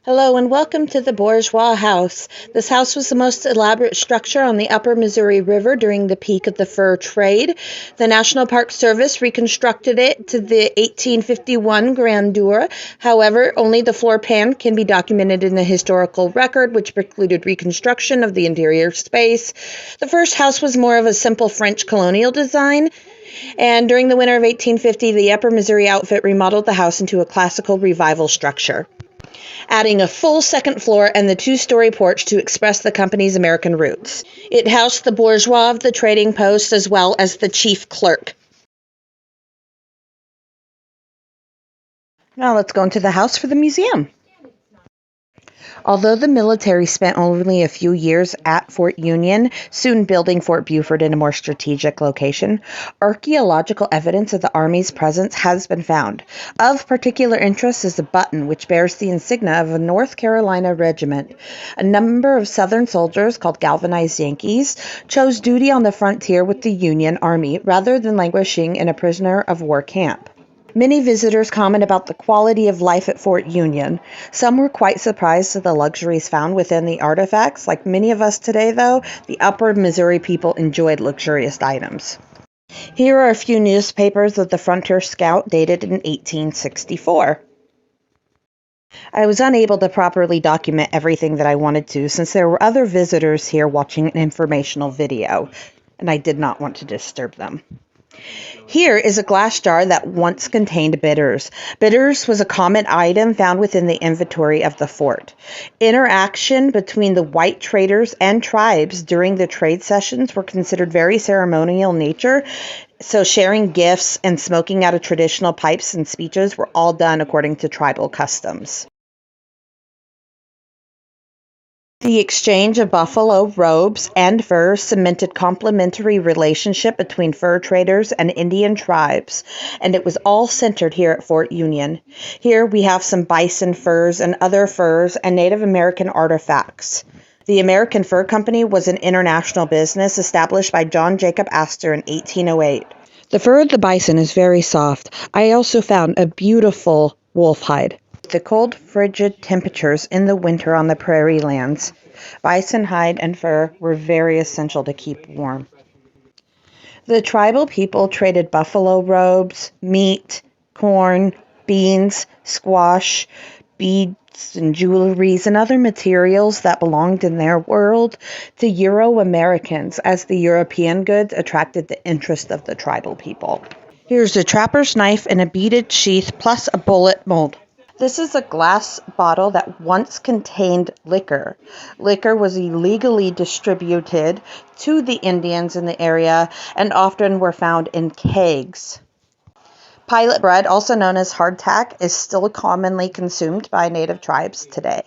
Hello and welcome to the Bourgeois house. This house was the most elaborate structure on the upper Missouri River during the peak of the fur trade. The National Park Service reconstructed it to the 1851 grandeur. However, only the floor plan can be documented in the historical record, which precluded reconstruction of the interior space. The first house was more of a simple French colonial design. And during the winter of 1850, the Upper Missouri outfit remodeled the house into a classical revival structure, adding a full second floor and the two-story porch to express the company's American roots. It housed the bourgeois of the trading post as well as the chief clerk. Now let's go into the house for the museum. Although the military spent only a few years at Fort Union, soon building Fort Buford in a more strategic location, archaeological evidence of the Army's presence has been found. Of particular interest is the button, which bears the insignia of a North Carolina regiment. A number of Southern soldiers, called galvanized Yankees, chose duty on the frontier with the Union Army rather than languishing in a prisoner of war camp. Many visitors comment about the quality of life at Fort Union. Some were quite surprised at the luxuries found within the artifacts. Like many of us today, though, the upper Missouri people enjoyed luxurious items. Here are a few newspapers of the Frontier Scout dated in 1864. I was unable to properly document everything that I wanted to since there were other visitors here watching an informational video, and I did not want to disturb them. Here is a glass jar that once contained bitters. Bitters was a common item found within the inventory of the fort. Interaction between the white traders and tribes during the trade sessions were considered very ceremonial in nature, so sharing gifts and smoking out of traditional pipes and speeches were all done according to tribal customs. The exchange of buffalo robes and furs cemented complementary relationship between fur traders and Indian tribes, and it was all centered here at Fort Union. Here we have some bison furs and other furs and Native American artifacts. The American Fur Company was an international business established by John Jacob Astor in 1808. The fur of the bison is very soft. I also found a beautiful wolf hide. The cold, frigid temperatures in the winter on the prairie lands, bison hide and fur were very essential to keep warm. The tribal people traded buffalo robes, meat, corn, beans, squash, beads and jewelries and other materials that belonged in their world to Euro-Americans, as the European goods attracted the interest of the tribal people. Here's a trapper's knife and a beaded sheath plus a bullet mold. This is a glass bottle that once contained liquor. Liquor was illegally distributed to the Indians in the area and often were found in kegs. Pilot bread, also known as hardtack, is still commonly consumed by native tribes today.